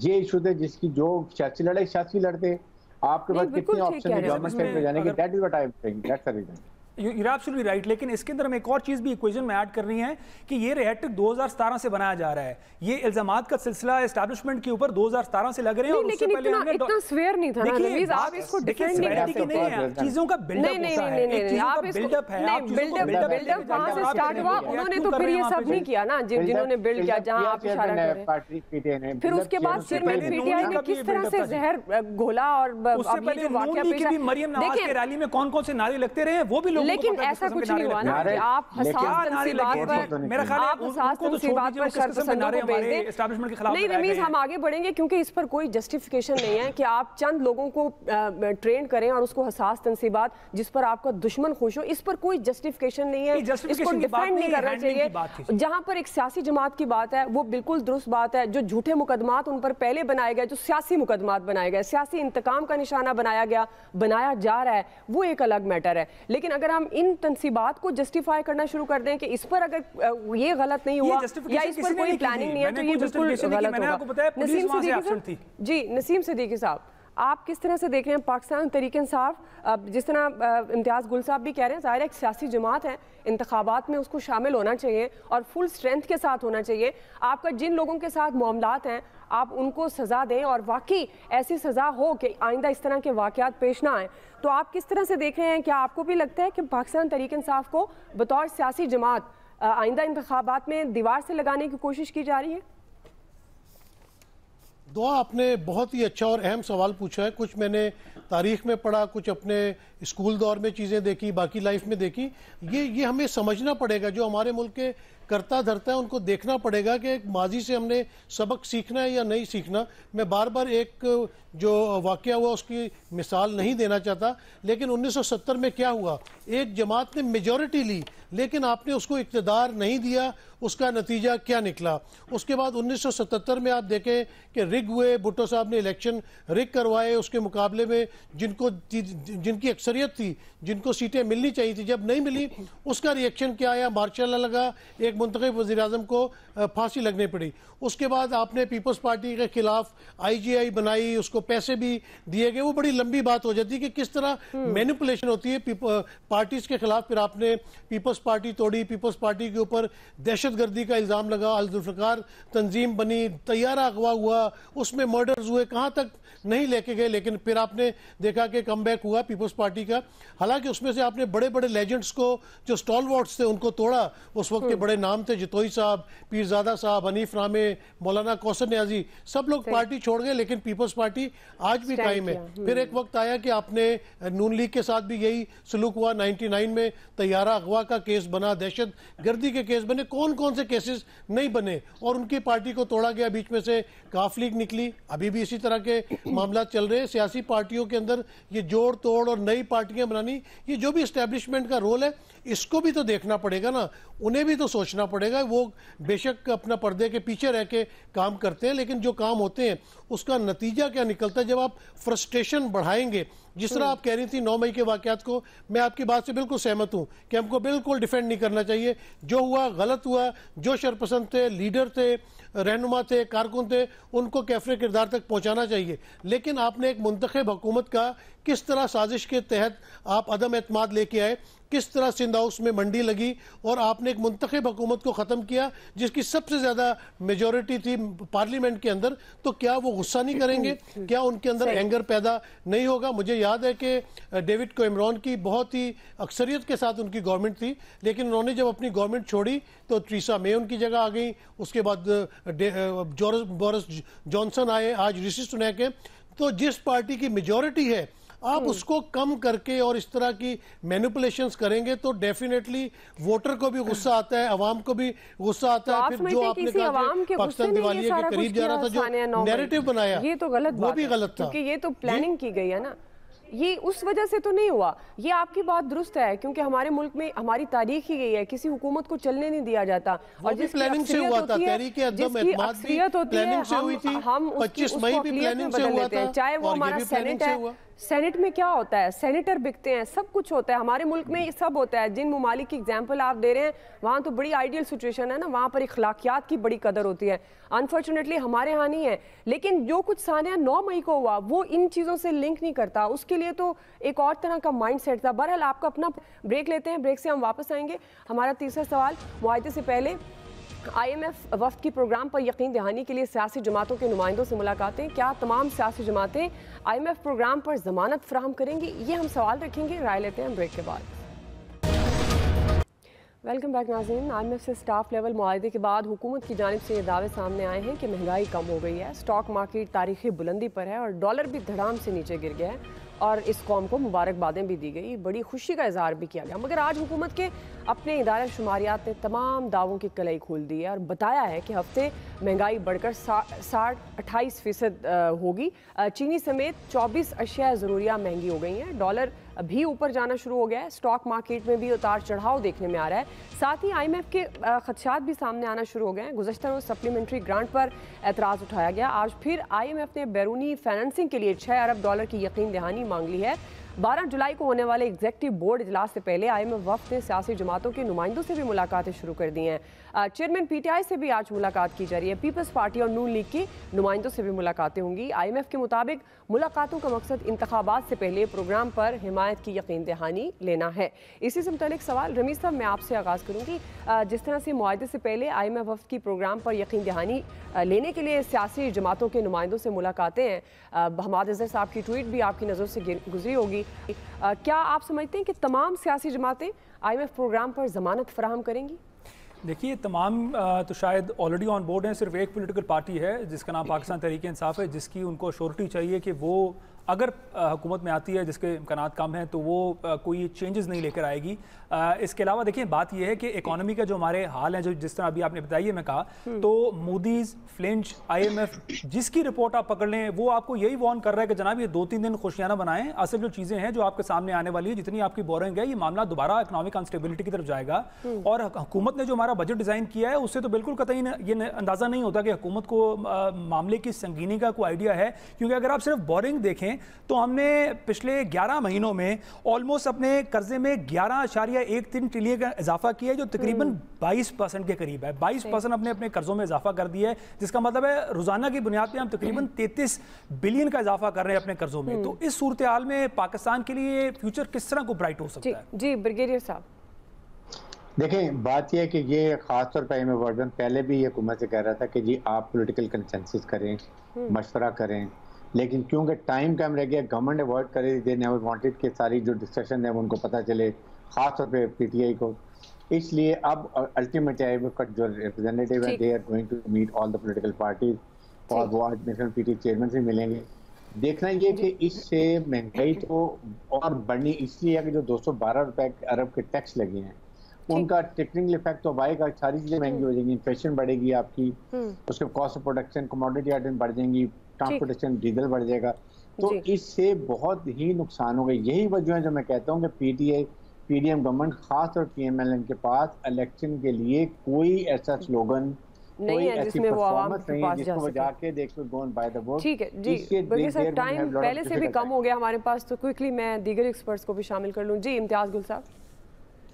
ये इशू थे जिसकी जो सियासी लड़ाई सियासी लड़ते, आपके पास कितने ऑप्शन है गवर्नमेंट साइड पे जाने के, that is what I am saying, that's the reason. You're absolutely right, लेकिन इसके अंदर हम एक और चीज भी इक्वेशन में ऐड करनी है कि ये रेहेट्रिक 2017 से बनाया जा रहा है। ये इल्जामात का सिलसिला एस्टैब्लिशमेंट के ऊपर 2017 से लग रहे हैं और उससे पहले इतना स्वेयर नहीं था ना नवीज, आप इसको डिफेंड नहीं है। चीजों का बिल्डअप होता है, एक चीजों का बिल्डअप है, आप बिल्डअप वहां से स्टार्ट हुआ, उन्होंने तो फिर ये सब नहीं किया ना जिन्होंने बिल्ड किया, जहां आप इशारा कर रहे हैं। फिर उसके बाद फिर पीटीआई ने किस तरह से जहर घोला और उससे पहले वाकया पेश है। मरियम नवाज के रैली में कौन-कौन से नारे लगते रहे वो भी लोगों को, लेकिन ऐसा कुछ नहीं हुआ ना कि आप हसास तंसीबात पर, मेरा ख्याल है आप हसास तंसीबात पर शर्पसंदों को भेज दें एस्टैब्लिशमेंट के खिलाफ। नहीं रमीज, हम आगे बढ़ेंगे क्योंकि इस पर कोई जस्टिफिकेशन नहीं है कि आप चंद लोगों को ट्रेन करें और उसको हसास तंसीबात जिस पर आपका दुश्मन खुश हो, इस पर कोई जस्टिफिकेशन नहीं है, इसको डिफेंड नहीं करना चाहिए। जहां पर एक सियासी जमात की बात है वो बिल्कुल दुरुस्त बात है, जो झूठे मुकदमात उन पर पहले बनाए गए, जो सियासी मुकदमात बनाए गए, सियासी इंतकाम का निशाना बनाया जा रहा है, वो एक अलग मैटर है। लेकिन अगर हम इन तंसीबात को जस्टिफाई करना शुरू कर दें कि इस पर अगर ये गलत नहीं हुआ या इस पर कोई प्लानिंग नहीं है तो ये बिल्कुल गलत होगा। नसीम सिद्दीकी साहब, आप किस तरह से देख रहे हैं पाकिस्तान तहरीक इंसाफ, जिस तरह इम्तियाज़ गुल साहब भी कह रहे हैं, ज़ाहिर एक सियासी जमात है, इंतखाबात में उसको शामिल होना चाहिए और फुल स्ट्रेंथ के साथ होना चाहिए। आपका जिन लोगों के साथ मामलात हैं आप उनको सज़ा दें और वाकई ऐसी सज़ा हो कि आइंदा इस तरह के वाक़यात पेश ना आए। तो आप किस तरह से देख रहे हैं, क्या आपको भी लगता है कि पाकिस्तान तहरीक इंसाफ को बतौर सियासी जमात आइंदा इंतखाबात में दीवार से लगाने की कोशिश की जा रही है? दुआ, आपने बहुत ही अच्छा और अहम सवाल पूछा है। कुछ मैंने तारीख में पढ़ा, कुछ अपने स्कूल दौर में चीज़ें देखी, बाकी लाइफ में देखी। ये हमें समझना पड़ेगा, जो हमारे मुल्क के करता धरता है उनको देखना पड़ेगा कि माजी से हमने सबक सीखना है या नहीं सीखना। मैं बार बार एक जो वाक़या हुआ उसकी मिसाल नहीं देना चाहता, लेकिन 1970 में क्या हुआ, एक जमात ने मेजॉरिटी ली लेकिन आपने उसको इक़्तिदार नहीं दिया, उसका नतीजा क्या निकला। उसके बाद 1977 में आप देखें कि रिग हुए, भुट्टो साहब ने इलेक्शन रिग करवाए, उसके मुकाबले में जिनकी अक्सरियत थी, जिनको सीटें मिलनी चाहिए थी, जब नहीं मिली उसका रिएक्शन क्या आया, मार्शल लगा, एक मुंतखब वज़ीर-ए-आज़म को फांसी लगनी पड़ी। उसके बाद आपने पीपल्स पार्टी के खिलाफ IGI बनाई, उसको पैसे भी दिए गए। वो बड़ी लंबी बात हो जाती है कि किस तरह मैनिपुलेशन होती है पार्टीज के खिलाफ। फिर आपने पीपल्स पार्टी तोड़ी, पीपल्स पार्टी के ऊपर दहशतगर्दी का इल्ज़ाम लगा, अल-जुल्फ़िकार तंजीम बनी, तैयारा अगवा हुआ, उसमें मर्डर्स हुए, कहाँ तक नहीं लेके गए। लेकिन फिर आपने देखा कि कमबैक हुआ पीपल्स पार्टी का। हालांकि उसमें से आपने बड़े बड़े लेजेंड्स को, जो स्टॉलवर्ड्स थे, उनको तोड़ा। उस वक्त के बड़े नाम थे, जितोई साहब, पीरजादा साहब, हनीफ रामे, मौलाना कौसर न्याजी, सब लोग पार्टी छोड़ गए, लेकिन पीपल्स पार्टी आज भी कायम है। फिर एक वक्त आया कि आपने नून लीग के साथ भी यही सलूक हुआ। 99 में तैयारा अगवा का केस बना, दहशत गर्दी के केस बने, कौन कौन से केसेस नहीं बने और उनकी पार्टी को तोड़ा गया। बीच में से काफ लीग निकली, अभी भी इसी तरह के मामला चल रहे हैं। सियासी पार्टियों के अंदर ये जोड़ तोड़ और नई पार्टियां बनानी, ये जो भी एस्टेब्लिशमेंट का रोल है, इसको भी तो देखना पड़ेगा ना, उन्हें भी तो सोचना पड़ेगा। वो बेशक अपना पर्दे के पीछे रह के काम करते हैं, लेकिन जो काम होते हैं उसका नतीजा क्या निकलता है जब आप फ्रस्ट्रेशन बढ़ाएंगे। जिस तरह आप कह रही थी 9 मई के वाकयात को, मैं आपकी बात से बिल्कुल सहमत हूं कि हमको बिल्कुल डिफेंड नहीं करना चाहिए। जो हुआ गलत हुआ, जो शरपसंद थे, लीडर थे, रहनुमा थे, कारकुन थे, उनको कैफरे किरदार तक पहुंचाना चाहिए। लेकिन आपने एक मुंतखब हुकूमत का किस तरह साजिश के तहत आप अदम एतमाद लेके आए, किस तरह सिंध हाउस में मंडी लगी और आपने एक मुंतखब हुकूमत को ख़त्म किया जिसकी सबसे ज़्यादा मेजॉरिटी थी पार्लियामेंट के अंदर। तो क्या वो गुस्सा नहीं करेंगे, क्या उनके अंदर एंगर पैदा नहीं होगा? मुझे याद है कि डेविड कैमरॉन की बहुत ही अक्सरियत के साथ उनकी गवर्नमेंट थी, लेकिन उन्होंने जब अपनी गवर्नमेंट छोड़ी तो थेरेसा मे उनकी जगह आ गई। उसके बाद बोरिस जॉनसन आए, आज ऋषि सुनैक है। तो जिस पार्टी की मेजॉरिटी है आप उसको कम करके और इस तरह की मैनिपुलेशंस करेंगे तो डेफिनेटली वोटर को भी गुस्सा आता है, अवाम को भी गुस्सा आता है। फिर जो आपने कहा कि पाकिस्तान दिवालिया के करीब जा रहा था, जो नैरेटिव बनाया, ये तो गलत वो भी गलत था, क्योंकि ये तो प्लानिंग की गई है ना, ये उस वजह से तो नहीं हुआ। ये आपकी बात दुरुस्त है, क्योंकि हमारे मुल्क में हमारी तारीख ही गई है, किसी हुकूमत को चलने नहीं दिया जाता। और जिस प्लानिंग से हुआ था, तहरीक अदम एतमाद भी प्लानिंग से हुई थी, 25 मई भी प्लानिंग से हुआ था, चाहे वो हमारा सेनेट है। सेनेट में क्या होता है, सेनेटर बिकते हैं, सब कुछ होता है हमारे मुल्क में, ये सब होता है। जिन ममालिक की एग्जांपल आप दे रहे हैं वहाँ तो बड़ी आइडियल सिचुएशन है ना, वहाँ पर अखलाकियात की बड़ी कदर होती है। अनफॉर्चुनेटली हमारे यहाँ नहीं है। लेकिन जो कुछ सानिया 9 मई को हुआ वो इन चीज़ों से लिंक नहीं करता, उसके लिए तो एक और तरह का माइंड सेट था। बहरहाल आपका अपना ब्रेक लेते हैं, ब्रेक से हम वापस आएंगे। हमारा तीसरा सवाल मुआहदे से पहले IMF वफ्द की प्रोग्राम पर यकीन दहानी के लिए सियासी जमातों के नुमाइंदों से मुलाकातें, क्या तमाम सियासी जमातें IMF प्रोग्राम पर जमानत फराहम करेंगी, ये हम सवाल रखेंगे। राय लेते हैं ब्रेक के बाद। वेलकम बैक नाज़रीन। IMF से स्टाफ लेवल मुआहदे के बाद हुकूमत की जानिब से ये दावे सामने आए हैं कि महंगाई कम हो गई है, स्टॉक मार्केट तारीखी बुलंदी पर है और डॉलर भी धड़ाम से नीचे गिर गया है और इस कौम को मुबारकबादें भी दी गई, बड़ी खुशी का इजहार भी किया गया। मगर आज हुकूमत के अपने इदारा शुमारियात ने तमाम दावों की कलई खोल दी है और बताया है कि हफ्ते महंगाई बढ़कर 28% होगी। चीनी समेत 24 अशिया ज़रूरिया महंगी हो गई हैं, डॉलर भी ऊपर जाना शुरू हो गया है, स्टॉक मार्केट में भी उतार चढ़ाव देखने में आ रहा है। साथ ही IMF के खदशात भी सामने आना शुरू हो गए हैं। गुज़श्ता रोज़ सप्लीमेंट्री ग्रांट पर एतराज़ उठाया गया। आज फिर IMF ने बैरूनी फाइनेंसिंग के लिए 6 अरब डॉलर की यकीन दहानी मांग ली है। 12 जुलाई को होने वाले एग्जीक्यूटिव बोर्ड इजलास से पहले IMF वफ्द ने सियासी जमातों के नुमाइंदों से भी मुलाकातें शुरू कर दी हैं। चेयरमैन पीटीआई से भी आज मुलाकात की जा रही है। पीपल्स पार्टी और नून लीग के नुमाइंदों से भी मुलाकातें होंगी। IMF के मुताबिक मुलाकातों का मकसद इंतखाबात से पहले प्रोग्राम पर हिमायत की यकीन दहानी लेना है। इसी से मुतालिक सवाल रमीज साहब मैं आपसे आगाज़ करूँगी। जिस तरह से मुआहदे से पहले IMF वफ़द की प्रोग्राम पर यकीन दहानी लेने के लिए सियासी जमातों के नुमाइंदों से मुलाकातें हैं, हमाद अज़हर साहब की ट्वीट भी आपकी नज़र से गुजरी होगी। क्या आप समझते हैं कि तमाम सियासी जमातें IMF प्रोग्राम पर ज़मानत फराहम करेंगी? देखिए, तमाम तो शायद ऑलरेडी ऑन बोर्ड हैं। सिर्फ एक पॉलिटिकल पार्टी है जिसका नाम पाकिस्तान तहरीक इंसाफ है, जिसकी उनको श्योरिटी चाहिए कि वो अगर हुकूमत में आती है, जिसके इम्कानात कम हैं, तो वो कोई चेंजेस नहीं लेकर आएगी। इसके अलावा देखिए, बात यह है कि इकॉनमी का जो हमारे हाल है, जो जिस तरह अभी आपने बताइए मैं कहा, तो मूडीज़, फ्लिंच, IMF जिसकी रिपोर्ट आप पकड़ लें, वो आपको यही वार्न कर रहा है कि जनाब ये 2-3 दिन खुशियाना बनाएं। असल जो चीज़ें हैं जो आपके सामने आने वाली है, जितनी आपकी बोरिंग है, ये मामला दोबारा इकोनॉमिक अनस्टेबिलिटी की तरफ जाएगा। और हुकूमत ने जो हमारा बजट डिज़ाइन किया है, उससे तो बिल्कुल कतई ये अंदाज़ा नहीं होता कि हुकूमत को मामले की संगीनी का कोई आइडिया है। क्योंकि अगर आप सिर्फ बोरिंग देखें तो हमने पिछले 11 महीनों में ऑलमोस्ट अपने कर्जे में 11.13 ट्रिलियन का इजाफा किया है, जो तकरीबन 22% के करीब है। 22% अपने अपने कर्जों में इजाफा कर दिया है, जिसका मतलब है रोजाना की बुनियाद पे हम तकरीबन 33 बिलियन का इजाफा कर रहे हैं अपने कर्जों में। तो इस सूरत हाल में पाकिस्तान के लिए फ्यूचर किस तरह को ब्राइट हो सकता है? जी ब्रिगेडियर साहब, देखें, बात यह है कि ये खासतौर पर IMF वर्जन पहले भी ये हुकूमत से कह रहा था कि जी आप पॉलिटिकल कंसेंसस करें, मशवरा करें, लेकिन क्योंकि टाइम कम रह गया, गवर्नमेंट अवॉइड करे, दे नेवर वांटेड कि सारी जो डिस्कशन है उनको पता चले, खासतौर पे PTI को। इसलिए अब अल्टीमेटली IMF का जो रिप्रेजेंटेटिव है, they are going to meet all the political parties, और वो आज नेशनल PTI चेयरमैन से मिलेंगे। देखना ये कि इससे महंगाई तो और बढ़नी इसलिए है कि जो 212 रुपए अरब के टैक्स लगे हैं, उनका टिकरिंग इफेक्ट तो आएगा, सारी चीजें महंगी हो जाएंगी, इन्फ्लेशन बढ़ेगी आपकी, उसके cost of production, commodity item बढ़ जाएंगी, ट्रांसपोर्टेशन, डीजल बढ़ जाएगा, तो इससे बहुत ही नुकसान होगा। यही वजह है जो मैं कहता हूँ कि PTI PDM गवर्नमेंट खास और PMLN के पास इलेक्शन के लिए कोई ऐसा स्लोगन नहीं है जिसमें वो आवाम के पास जा सके। जाके देखो गोन बाय द बोर्ड। ठीक है जी, बल्कि सर टाइम पहले से भी कम हो गया हमारे पास, तो क्विकली मैं दीगर एक्सपर्ट्स को भी शामिल कर लूँ। जी इम्तियाज गुल साहब,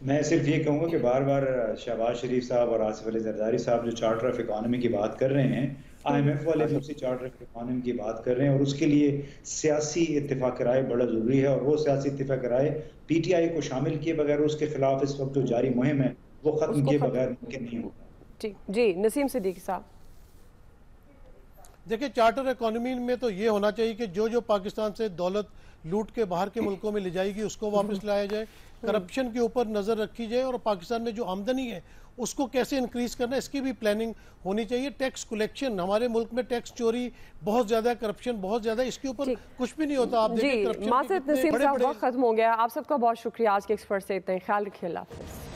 मैं सिर्फ ये कहूँगा कि बार बार शहबाज शरीफ साहब और आसिफ अली जरदारी साहब जो चार्टर ऑफ इकोनॉमी की बात कर रहे हैं, IMF वाले भी उसी चार्टर ऑफ इकोनॉमी की बात कर रहे हैं, और उसके लिए सियासी इत्तेफाक राय बड़ा जरूरी है, और वो सियासी इत्तेफाक राय PTI को शामिल किए बगैर, उसके खिलाफ इस वक्त जो जारी मुहिम है वो खत्म किए बगैर मुमकिन नहीं होगा। जी नसीम सिद्दीकी साहब, देखिए, चार्टर इकोनॉमी में तो ये होना चाहिए कि जो जो पाकिस्तान से दौलत लूट के बाहर के मुल्कों में ले जाएगी उसको वापस लाया जाए, करप्शन के ऊपर नज़र रखी जाए, और पाकिस्तान में जो आमदनी है उसको कैसे इंक्रीज करना है इसकी भी प्लानिंग होनी चाहिए। टैक्स कलेक्शन, हमारे मुल्क में टैक्स चोरी बहुत ज्यादा, करप्शन बहुत ज्यादा, इसके ऊपर कुछ भी नहीं होता। आप देखिए, नसीम साहब, वक्त खत्म हो गया। आप सबका बहुत शुक्रिया आज के एक्सपर्ट से, इतना ख्याल रखिए, अल्लाह हाफ़िज़।